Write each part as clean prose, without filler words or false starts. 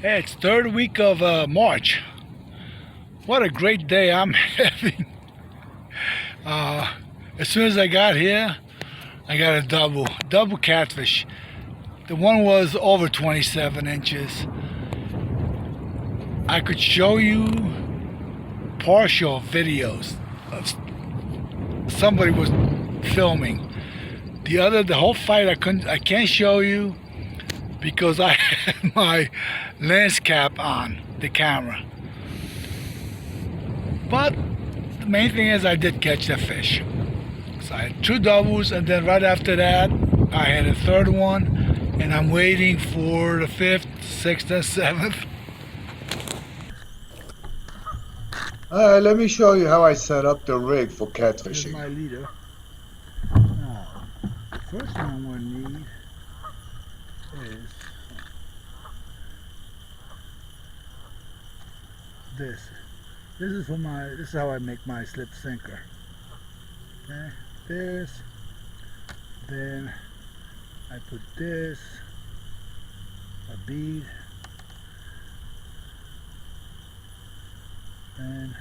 Hey, it's third week of March. What a great day I'm having. Uh, as soon as I got here, I got a double catfish. The one was over 27 inches. I could show you partial videos of somebody was filming. The whole fight I can't show you because I had my lens cap on the camera. But the main thing is I did catch the fish. So I had two doubles, and then right after that I had a third one, and I'm waiting for the fifth, sixth, and seventh. Let me show you how I set up the rig for Here's catfishing. my leader. Now, the first thing I'm going to need is this. This is how I make my slip sinker. Okay, this. Then I put this, a bead, and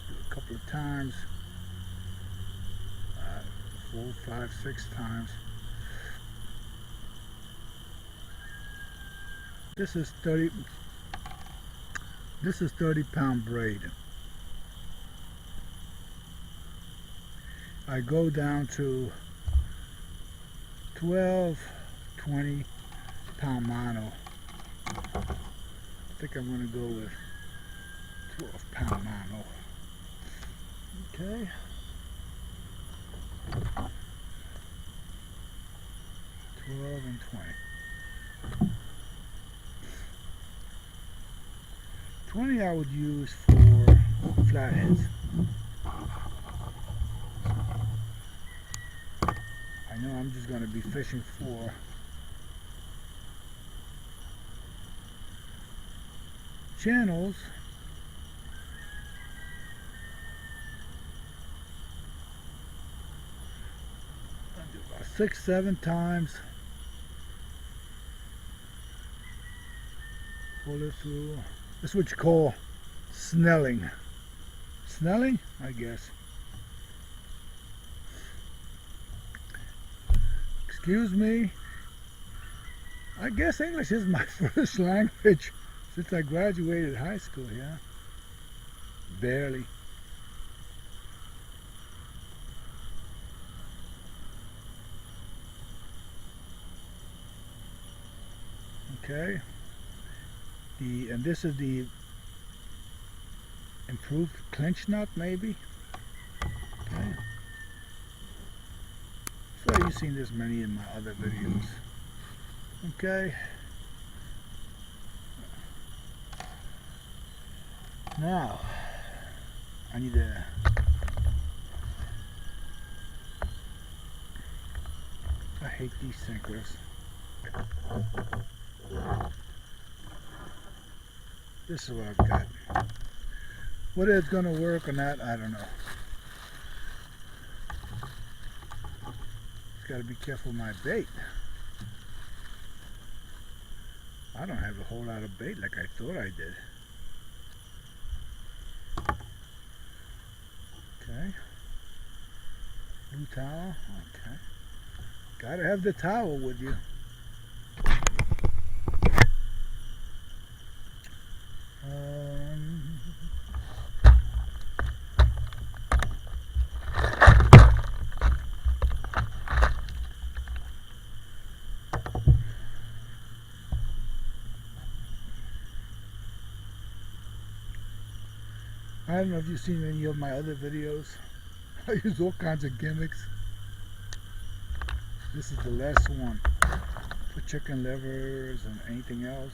do a couple of times, 4, 5, 6 times. This is 30-pound braid. I go down to 12, 20-pound mono. I think I'm going to go with 12-pound mono. Okay. 12 and 20. 20 I would use for flatheads. I know I'm just going to be fishing for channels. I'll do about 6, 7 times. Pull it through. That's what you call snelling. Snelling, I guess. Excuse me. I guess English is my first language since I graduated high school, yeah. Barely. Okay. And this is the improved clinch nut, maybe. Okay. So you've seen this many in my other videos. Okay. Now I need to I hate these sinkers. This is what I've got. Whether it's gonna work or not, I don't know. Just gotta be careful with my bait. I don't have a whole lot of bait like I thought I did. Okay. Blue towel. Okay. Gotta have the towel with you. I don't know if you've seen any of my other videos. I use all kinds of gimmicks. This is the last one for chicken livers and anything else.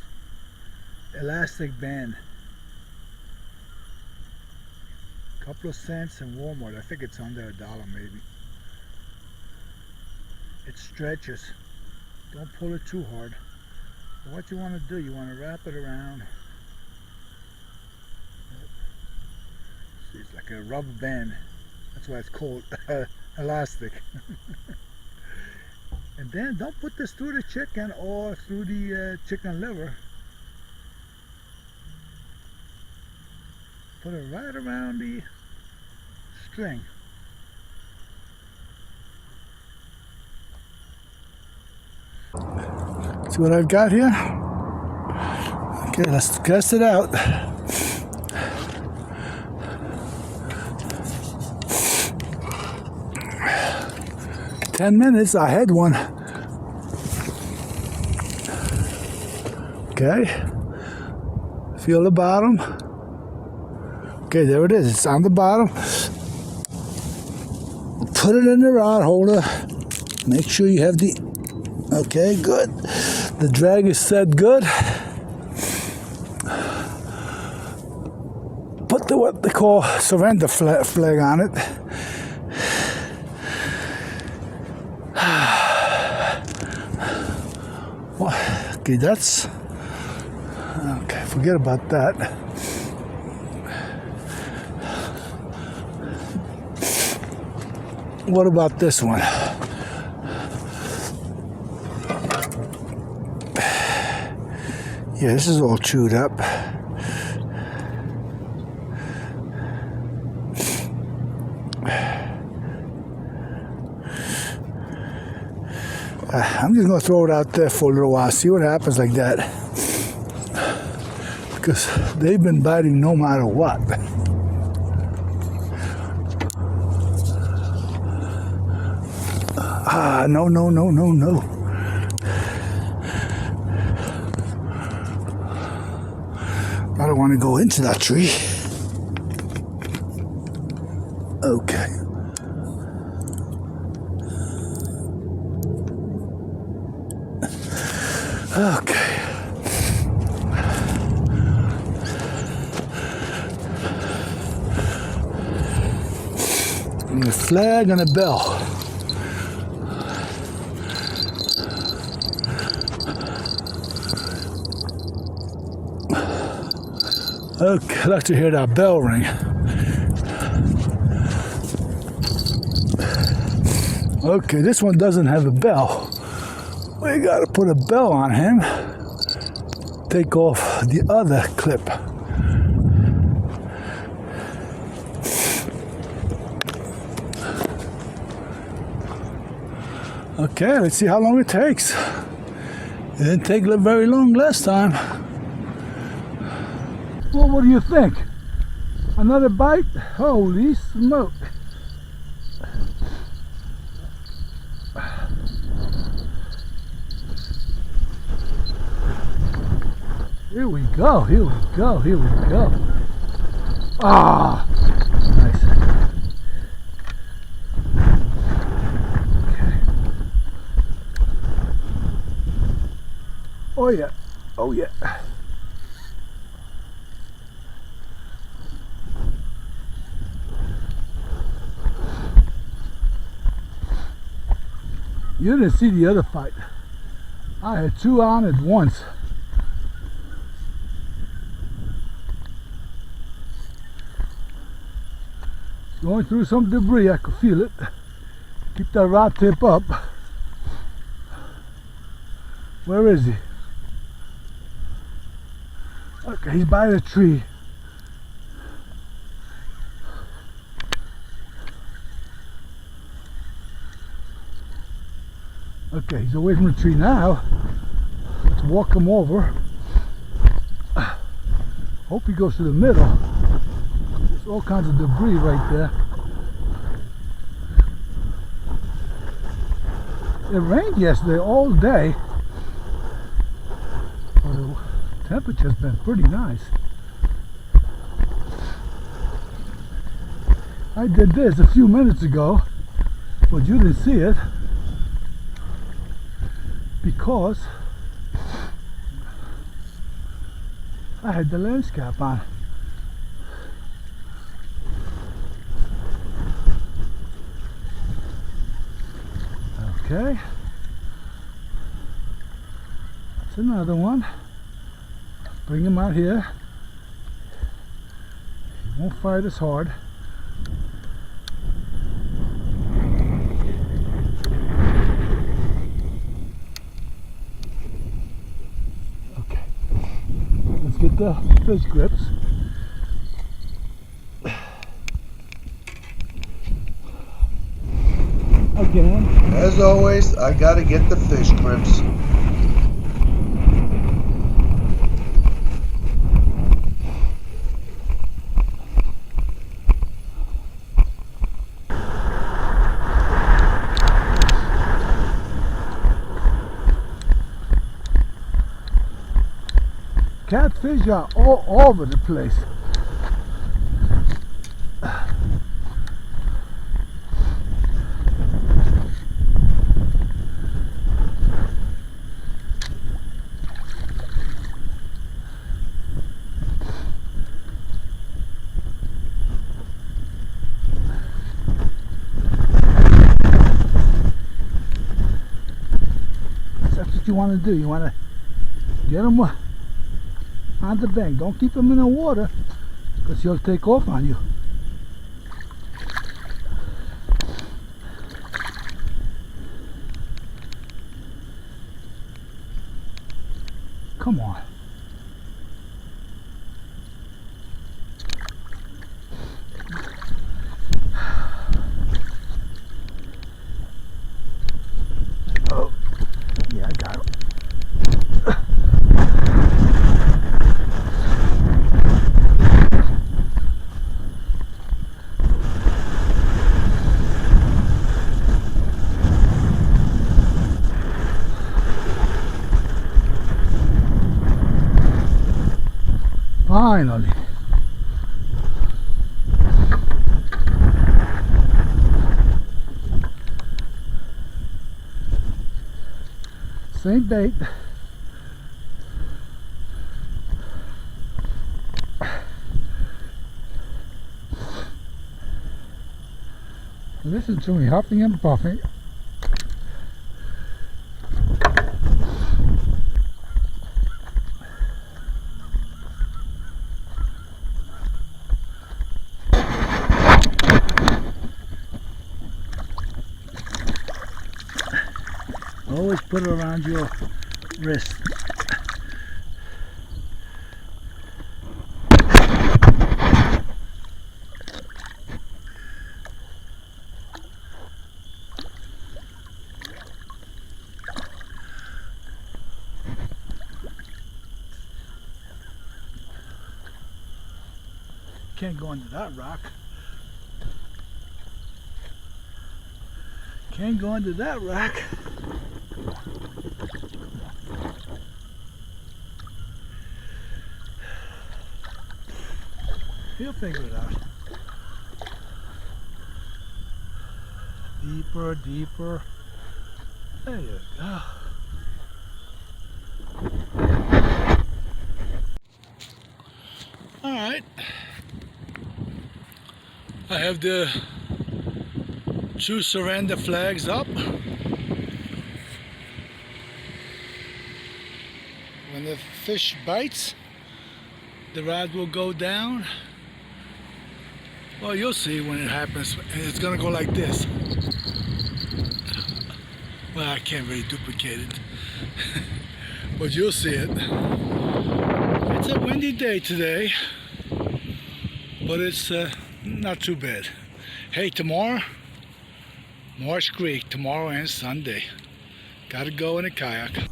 Elastic band. Couple of cents in Walmart. I think it's under $1 maybe. It stretches. Don't pull it too hard. But what you want to do, you want to wrap it around. See, it's like a rubber band. That's why it's called elastic. And then don't put this through the chicken or through the chicken liver. Put it right around the string. See what I've got here? Okay, let's test it out. "10 minutes, I had one." Okay. Feel the bottom. Okay, there it is. It's on the bottom. Put it in the rod holder. Make sure you have the... Okay, good. The drag is set good. Put the what they call surrender flag on it. Okay, that's... Okay, forget about that. What about this one? Yeah, this is all chewed up. I'm just going to throw it out there for a little while, see what happens like that. Because they've been biting no matter what. No, no, no, no, no. I don't want to go into that tree. Okay. Okay. I need a flag and a bell. Okay, I'd like to hear that bell ring. Okay, this one doesn't have a bell. We gotta put a bell on him. Take off the other clip. Okay, let's see how long it takes. It didn't take very long last time. Well, what do you think? Another bite? Holy smoke. Here we go, here we go, here we go. Ah, nice. Okay. Oh yeah, oh yeah. You didn't see the other fight. I had two on at once. Going through some debris, I could feel it. Keep that rod tip up. Where is he? Okay, he's by the tree. Okay, he's away from the tree now. Let's walk him over. Hope he goes to the middle. There's all kinds of debris right there. It rained yesterday all day. But the temperature's been pretty nice. I did this a few minutes ago, but you didn't see it because I had the lens cap on. Okay, that's another one. Bring him out here. He won't fight as hard. with the fish grips. Again. As always, I gotta get the fish grips. Catfish are all over the place. That's what you want to do. You want to get them on the bank. Don't keep them in the water because he'll take off on you. Come on. Oh, yeah, I got him. Finally. Same bait. Listen to me huffing and puffing. Always put it around your wrist. Can't go under that rock. Can't go under that rock. He'll figure it out. Deeper, deeper. There you go. All right. I have the two surrender flags up. When the fish bites, the rod will go down. Well, you'll see when it happens. It's gonna go like this. Well, I can't really duplicate it, but you'll see it. It's a windy day today, but it's not too bad. Hey, tomorrow, Marsh Creek, tomorrow and Sunday. Gotta go in a kayak.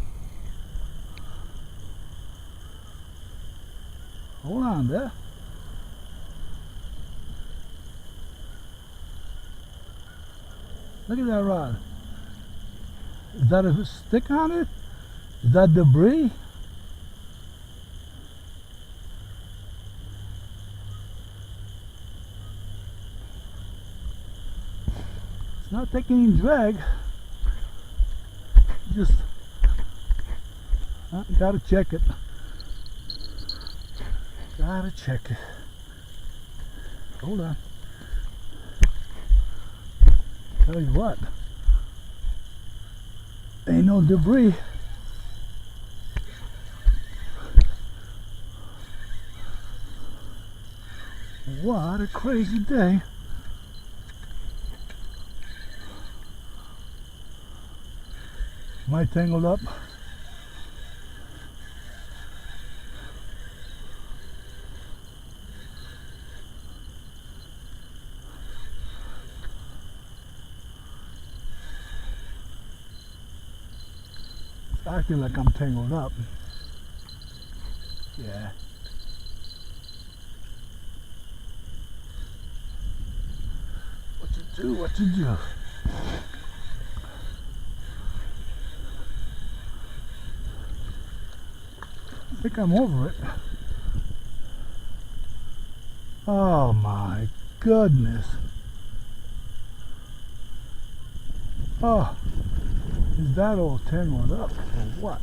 Hold on there. Look at that rod. Is that a stick on it? Is that debris? It's not taking any drag. Just gotta check it. Gotta check it. Hold on. Tell you what, ain't no debris. What a crazy day. Am I tangled up? acting like I'm tangled up. Yeah. What to do? What to do? I think I'm over it. Oh my goodness. Oh, is that all tangled up or what?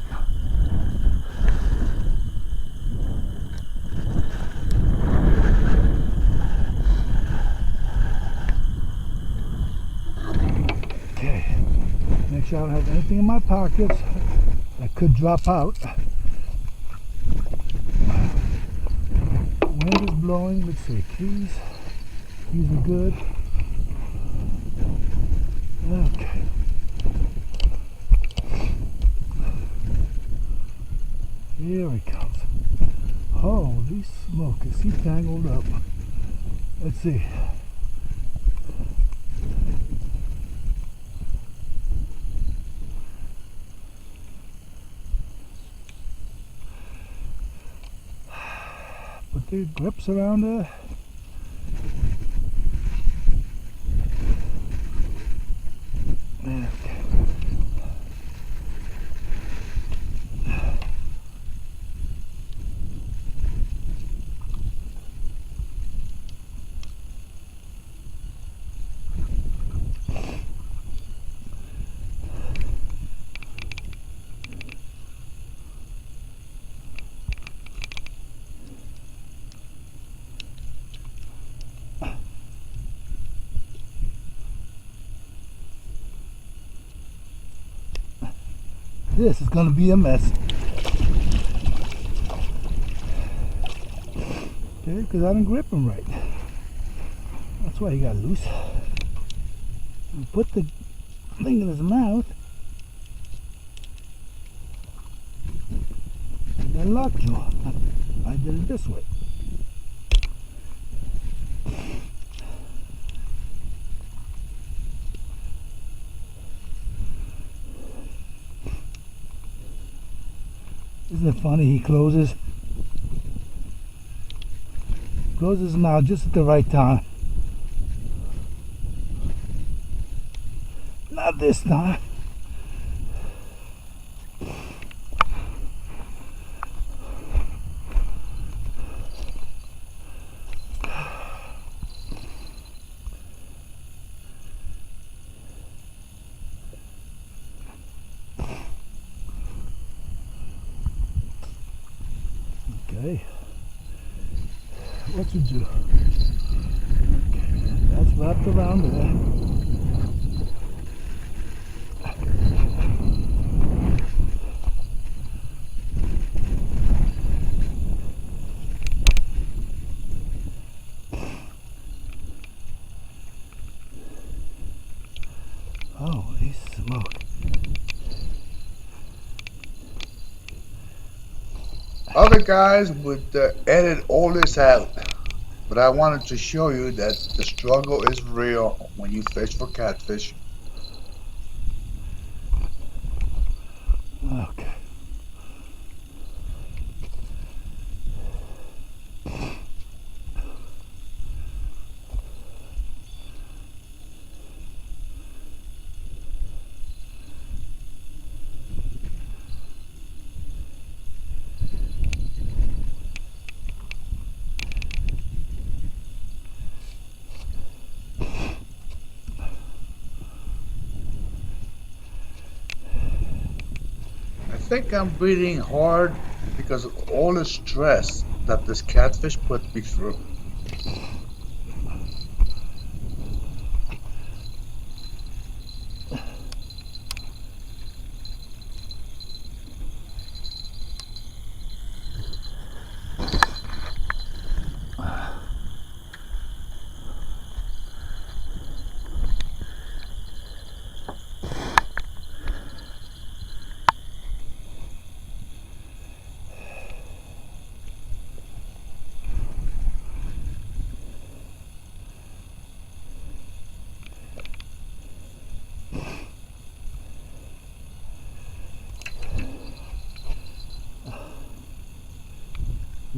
Okay, make sure I don't have anything in my pockets that could drop out. Wind is blowing. Let's see, keys are good. Okay. Here he comes. Holy smoke, is he tangled up? Let's see. Put the grips around her. Okay. This is going to be a mess. Okay, because I didn't grip him right. That's why he got loose. We put the thing in his mouth. And then lockjaw. I did it this way. Isn't it funny? He closes his mouth just at the right time. Not this time. Okay, what to do? Okay, that's wrapped around there. Holy smoke. Other guys would edit all this out, but I wanted to show you that the struggle is real when you fish for catfish. Okay. I think I'm breathing hard because of all the stress that this catfish put me through.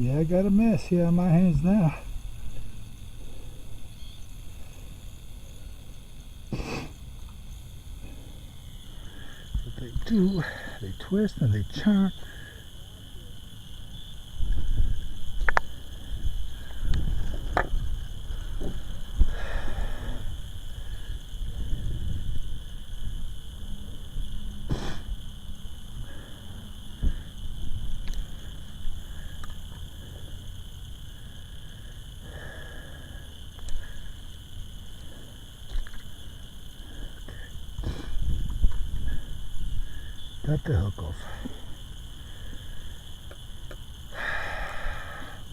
Yeah, I got a mess here on my hands now. What they do, they twist and they turn. Got the hook off.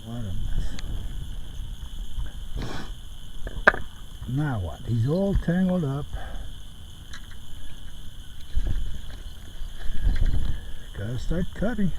What a mess. Now what? He's all tangled up. Gotta start cutting.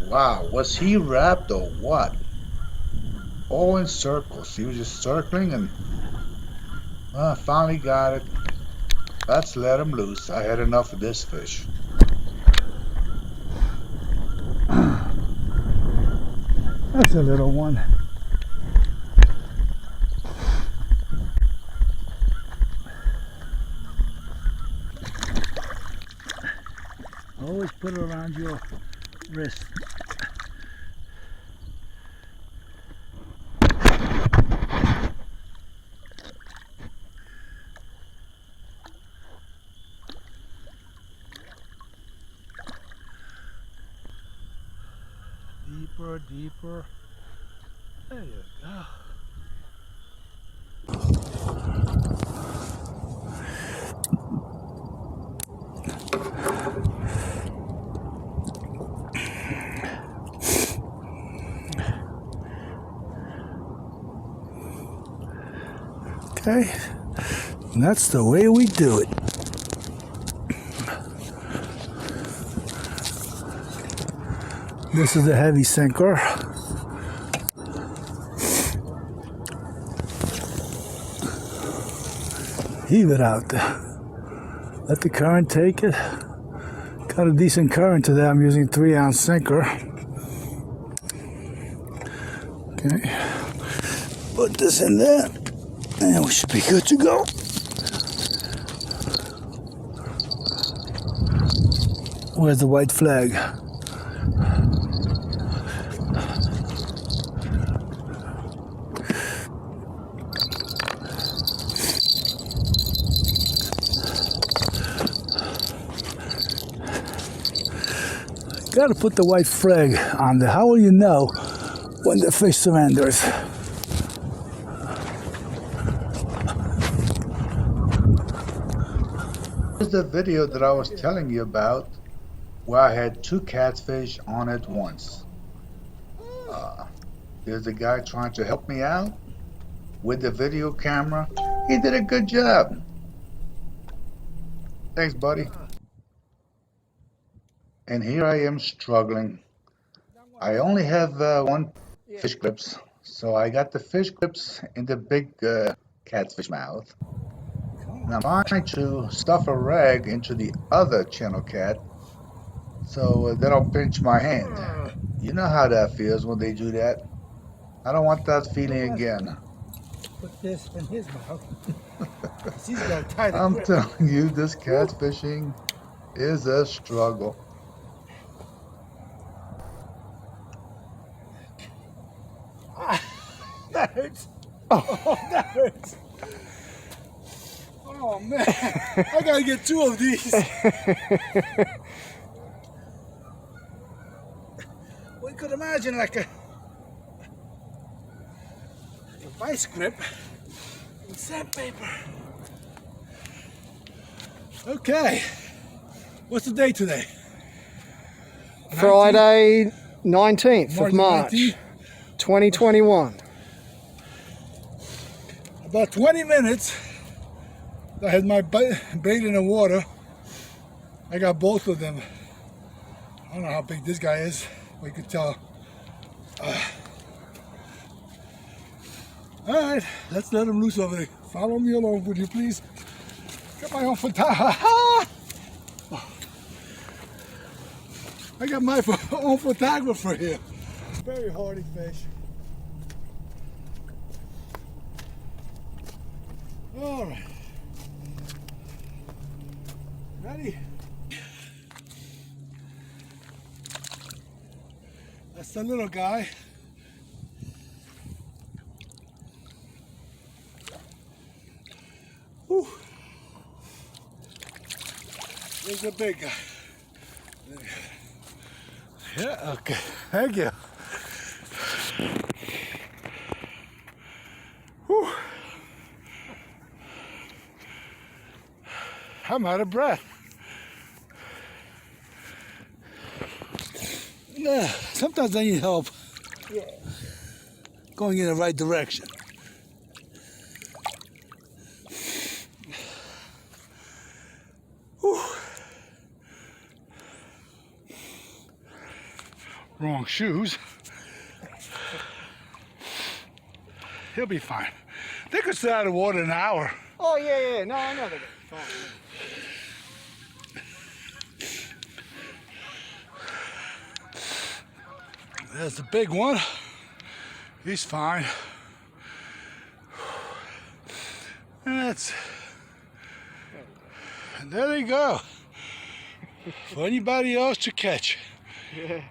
Wow, was he wrapped or what? All in circles. He was just circling and finally got it. Let's let him loose. I had enough of this fish. That's a little one. Always put it around your wrist. Deeper, deeper. There you go. Okay, and that's the way we do it. This is a heavy sinker. Heave it out there. Let the current take it. Got a decent current today. I'm using 3-ounce sinker. Okay. Put this in there. And we should be good to go. Where's the white flag? Got to put the white flag on there. How will you know when the fish surrenders? Here's the video that I was telling you about where I had 2 catfish on at once. There's a guy trying to help me out with the video camera. He did a good job. Thanks, buddy. And here I am struggling. I only have 1 fish clips, so I got the fish clips in the big catfish mouth. And I'm trying to stuff a rag into the other channel cat so they don't pinch my hand. You know how that feels when they do that. I don't want that feeling again. Put this in his mouth. He's got a tight I'm grip. telling you, this catfishing is a struggle. that hurts. Oh, that hurts. Oh man, I gotta get 2 of these. Well, you could imagine like a vice grip and sandpaper. Okay, what's the day today? Friday, 19th of March, 19th? 2021. About 20 minutes. I had my bait in the water. I got both of them. I don't know how big this guy is, but you can tell. All right, let's let him loose over there. Follow me along, would you please? Got my own photographer. I got my own photographer here. Very hardy fish. All right. Ready? That's the little guy. Whew. There's the big guy. Yeah, okay. Thank you. Whew. I'm out of breath. Yeah, sometimes I need help. Yeah. Going in the right direction. Whew. Wrong shoes. He'll be fine. They could stay out of water an hour. Oh, yeah. No, I know they're fine. There's the big one. He's fine. And there they go. For anybody else to catch. Yeah.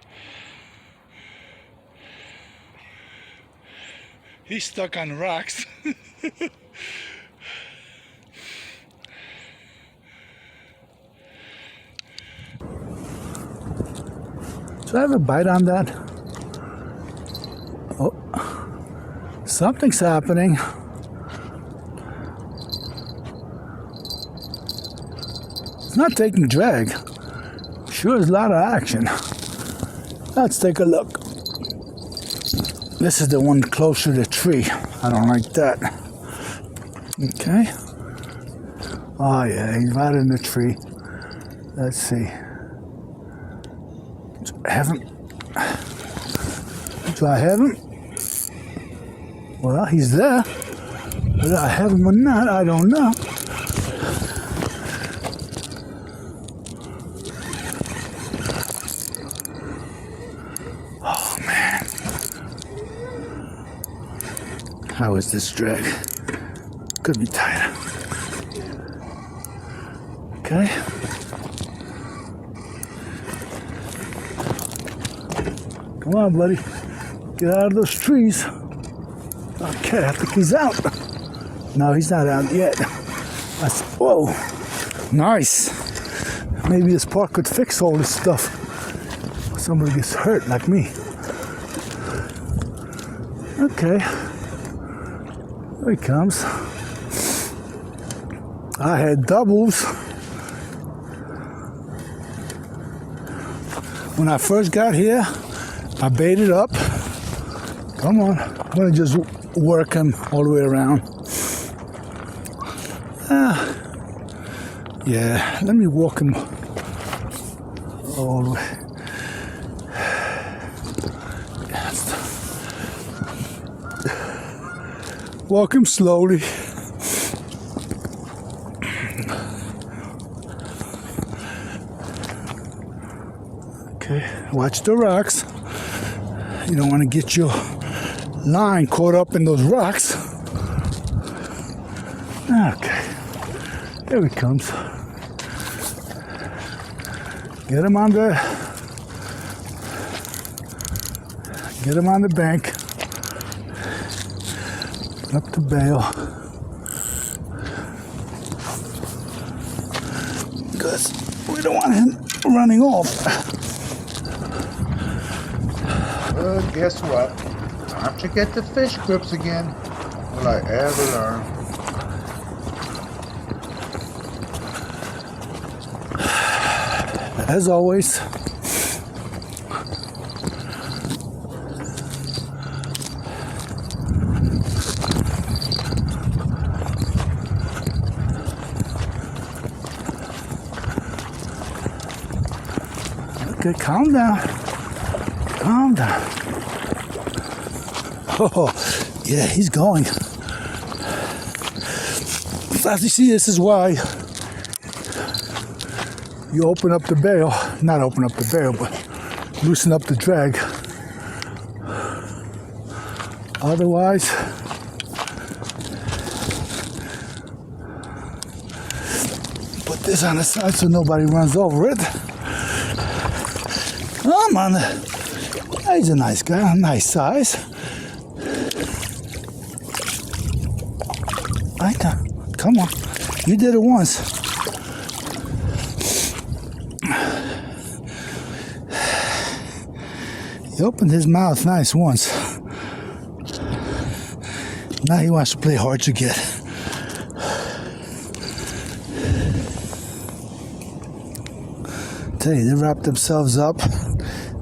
He's stuck on the rocks. Do I have a bite on that? Oh, something's happening. It's not taking drag. Sure is a lot of action. Let's take a look. This is the one closer to the tree. I don't like that. Okay. Oh yeah, he's right in the tree. Let's see. Do I have him? Well, he's there. Whether I have him or not, I don't know. Oh man. How is this drag? Could be tighter. Okay. Come on, buddy. Get out of those trees. Okay, I think he's out. No, he's not out yet. Whoa. Nice. Maybe this park could fix all this stuff. Somebody gets hurt like me. Okay. There he comes. I had doubles. When I first got here, I baited up. Come on, I'm gonna just work him all the way around. Yeah, let me walk him all the way. Walk him slowly. Okay, watch the rocks. You don't want to get your line caught up in those rocks. Okay, here he comes. Get him on the bank. Up the bail. Because we don't want him running off. Well, guess what? Time to get the fish grips again. Will I ever learn? As always. Okay, calm down. Calm down. Oh, yeah, he's going. As you see, this is why you open up the bail. Not open up the bail, but loosen up the drag. Otherwise, put this on the side so nobody runs over it. Come on. He's a nice guy, nice size. Come on. You did it once. He opened his mouth nice once. Now he wants to play hard to get. Tell you, they wrapped themselves up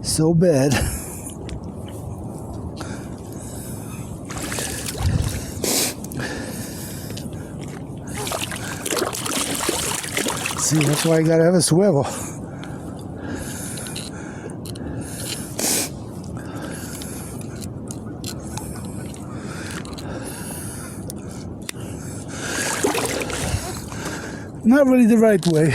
so bad. See, that's why you gotta have a swivel. Not really the right way.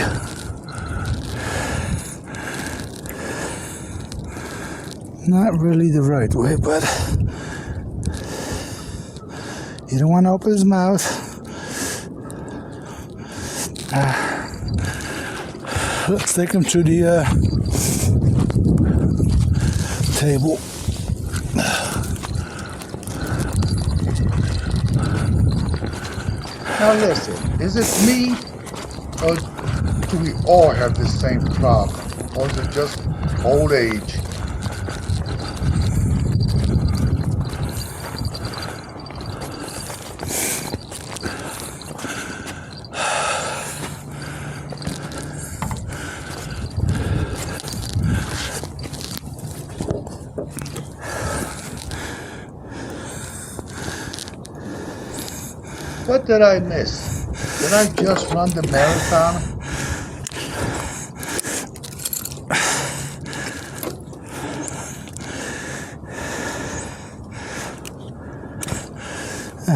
Not really the right way, but you don't want to open his mouth. Let's take him to the table. Now listen, is it me, or do we all have the same problem? Or is it just old age? What did I miss? Did I just run the marathon?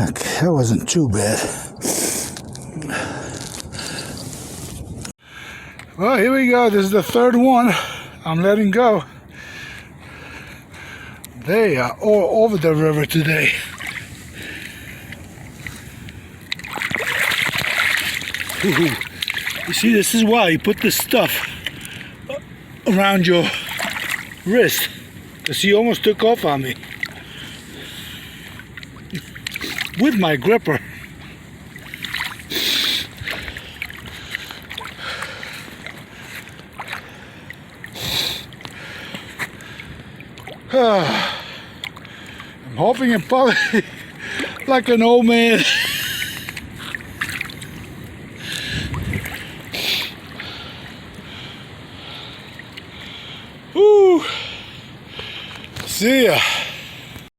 Okay, that wasn't too bad. Well, here we go. This is the third one. I'm letting go. They are all over the river today. You see, this is why you put this stuff around your wrist, because he almost took off on me with my gripper. I'm hoping and probably like an old man. Woo! See ya.